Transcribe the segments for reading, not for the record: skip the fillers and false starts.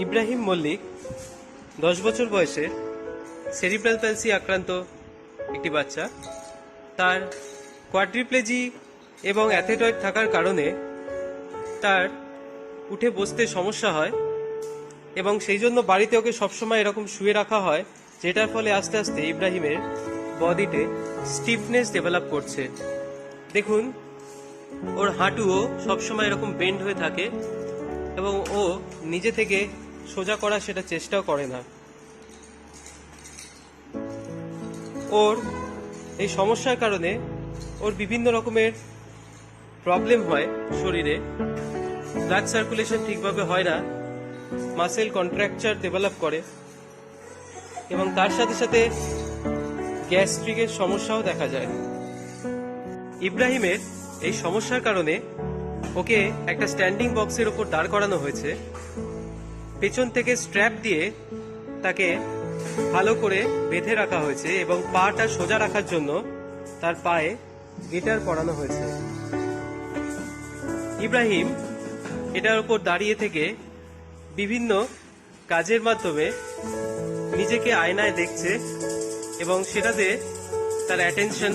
ইব্রাহিম মল্লিক 10 বছর বয়সে cerebral palsy আক্রান্ত একটি বাচ্চা। তার কোয়াড্রিপ্লেজি এবং অ্যাথেটয়েড থাকার কারণে তার উঠে বসতে সমস্যা হয় এবং সেই জন্য বাড়িতে ওকে সবসময় এরকম শুয়ে রাখা হয়, যেটার ফলে আস্তে আস্তে ইব্রাহিমের বডিতে স্টিফনেস ডেভেলপ করছে। দেখুন, ওর হাঁটুও সবসময় এরকম বেন্ড হয়ে থাকে এবং ও নিজে থেকে সোজা করার সেটা চেষ্টাও করে না। ওর এই সমস্যার কারণে ওর বিভিন্ন রকমের প্রবলেম হয় শরীরে। ব্লাড সার্কুলেশন ঠিকভাবে হয় না, মাসেল কন্ট্রাকচার ডেভেলপ করে এবং তার সাথে সাথে গ্যাস্ট্রিকের সমস্যাও দেখা যায়। ইব্রাহিমের এই সমস্যার কারণে ওকে একটা স্ট্যান্ডিং বক্সের উপর দাঁড় করানো হয়েছে। পেছন থেকে স্ট্র্যাপ দিয়ে তাকে ভালো করে বেঁধে রাখা হয়েছে এবং পাটা সোজা রাখার জন্য তার পায়ে গিটার পরানো হয়েছে। ইব্রাহিম এটার উপর দাঁড়িয়ে থেকে বিভিন্ন কাজের মাধ্যমে নিজেকে আয়নায় দেখছে এবং সেটাতে তার অ্যাটেনশন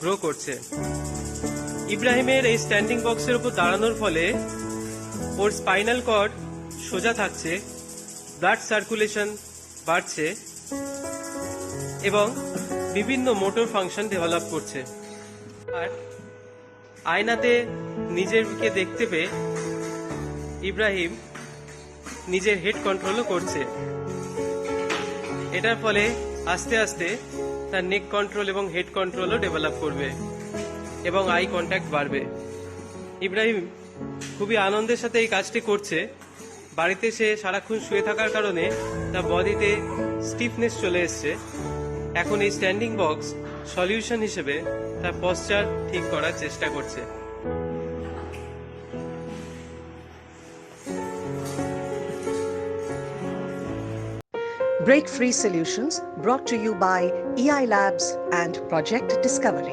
গ্রো করছে। ইব্রাহিমের এই স্ট্যান্ডিং বক্সের উপর দাঁড়ানোর ফলে ওর স্পাইনাল কর্ড সোজা থাকছে, ব্লাড সার্কুলেশন বাড়ছে এবং বিভিন্ন মোটর ফাংশন ডেভেলপ করছে। আর আয়নাতে নিজেরকে দেখতে পেয়ে ইব্রাহিম নিজের হেড কন্ট্রোলও করছে। এটার ফলে আস্তে আস্তে তার নেক কন্ট্রোল এবং হেড কন্ট্রোলও ডেভেলপ করবে এবং আই কন্ট্যাক্ট বাড়বে। ইব্রাহিম খুবই আনন্দের সাথে এই কাজটি করছে। বাড়িতে সে সারাক্ষণ শুয়ে থাকার কারণে তার বডিতে স্টিফনেস চলে এসছে। এখন এই স্ট্যান্ডিং বক্স সলিউশন হিসেবে তার পশ্চার ঠিক করার চেষ্টা করছে। Break Free Solutions brought to you by EI Labs and Project Discovery.